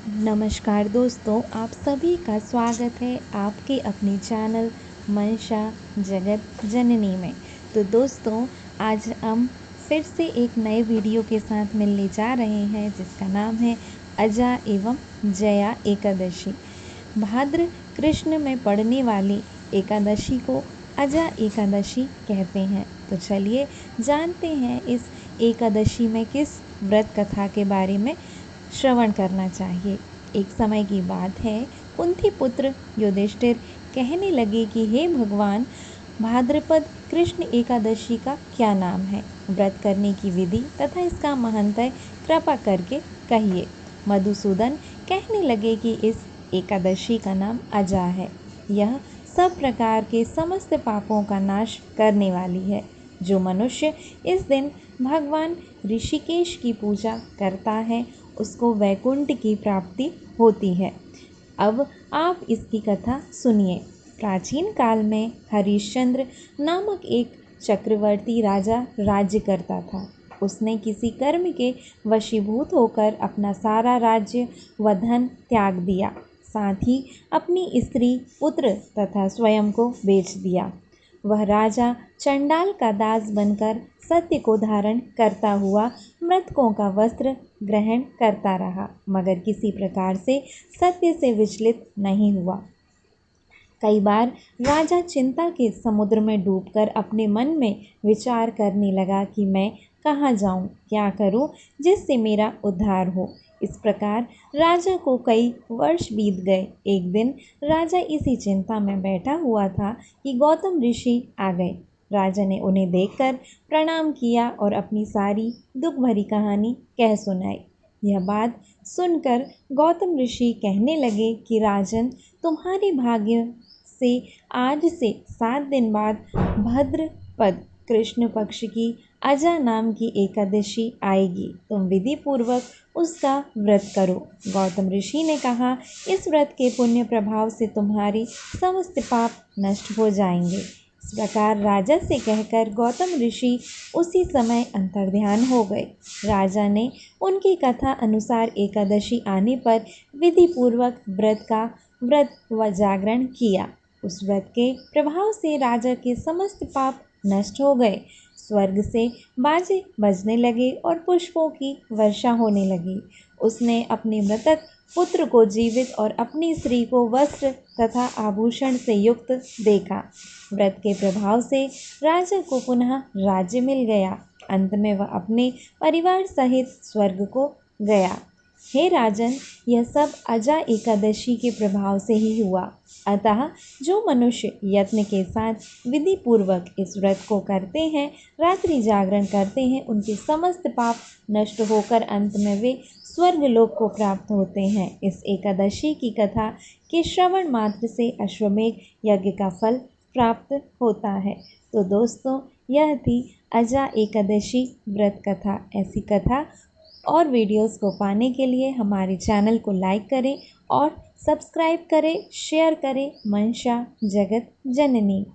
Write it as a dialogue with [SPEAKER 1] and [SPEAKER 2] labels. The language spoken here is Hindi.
[SPEAKER 1] नमस्कार दोस्तों, आप सभी का स्वागत है आपके अपने चैनल मंशा जगत जननी में। तो दोस्तों, आज हम फिर से एक नए वीडियो के साथ मिलने जा रहे हैं जिसका नाम है अजा एवं जया एकादशी। भाद्र कृष्ण में पड़ने वाली एकादशी को अजा एकादशी कहते हैं। तो चलिए जानते हैं इस एकादशी में किस व्रत कथा के बारे में श्रवण करना चाहिए। एक समय की बात है, कुंती पुत्र युधिष्ठिर कहने लगे कि हे भगवान, भाद्रपद कृष्ण एकादशी का क्या नाम है? व्रत करने की विधि तथा इसका महत्व कृपा करके कहिए। मधुसूदन कहने लगे कि इस एकादशी का नाम अजा है। यह सब प्रकार के समस्त पापों का नाश करने वाली है। जो मनुष्य इस दिन भगवान ऋषिकेश की पूजा करता है उसको वैकुंठ की प्राप्ति होती है। अब आप इसकी कथा सुनिए। प्राचीन काल में हरिश्चंद्र नामक एक चक्रवर्ती राजा राज्य करता था। उसने किसी कर्म के वशीभूत होकर अपना सारा राज्य व धन त्याग दिया, साथ ही अपनी स्त्री, पुत्र तथा स्वयं को बेच दिया। वह राजा चंडाल का दास बनकर सत्य को धारण करता हुआ मृतकों का वस्त्र ग्रहण करता रहा, मगर किसी प्रकार से सत्य से विचलित नहीं हुआ। कई बार राजा चिंता के समुद्र में डूबकर अपने मन में विचार करने लगा कि मैं कहाँ जाऊँ, क्या करूँ जिससे मेरा उद्धार हो। इस प्रकार राजा को कई वर्ष बीत गए। एक दिन राजा इसी चिंता में बैठा हुआ था कि गौतम ऋषि आ गए। राजा ने उन्हें देखकर प्रणाम किया और अपनी सारी दुख भरी कहानी कह सुनाई। यह बात सुनकर गौतम ऋषि कहने लगे कि राजन, तुम्हारे भाग्य से आज से 7 दिन बाद भद्रपद कृष्ण पक्ष की अजा नाम की एकादशी आएगी। तुम विधि पूर्वक उसका व्रत करो। गौतम ऋषि ने कहा, इस व्रत के पुण्य प्रभाव से तुम्हारे समस्त पाप नष्ट हो जाएंगे। इस प्रकार राजा से कहकर गौतम ऋषि उसी समय अंतर्ध्यान हो गए। राजा ने उनकी कथा अनुसार एकादशी आने पर विधि पूर्वक व्रत व जागरण किया। उस व्रत के प्रभाव से राजा के समस्त पाप नष्ट हो गए। स्वर्ग से बाजे बजने लगे और पुष्पों की वर्षा होने लगी। उसने अपने मृतक पुत्र को जीवित और अपनी स्त्री को वस्त्र तथा आभूषण से युक्त देखा। व्रत के प्रभाव से राजा को पुनः राज्य मिल गया। अंत में वह अपने परिवार सहित स्वर्ग को गया। हे राजन, यह सब अजा एकादशी के प्रभाव से ही हुआ। अतः जो मनुष्य यत्न के साथ विधि पूर्वक इस व्रत को करते हैं, रात्रि जागरण करते हैं, उनके समस्त पाप नष्ट होकर अंत में वे स्वर्ग लोक को प्राप्त होते हैं। इस एकादशी की कथा के श्रवण मात्र से अश्वमेध यज्ञ का फल प्राप्त होता है। तो दोस्तों, यह थी अजा एकादशी व्रत कथा। ऐसी कथा और वीडियोस को पाने के लिए हमारे चैनल को लाइक करें और सब्सक्राइब करें, शेयर करें। मंशा जगत जननी।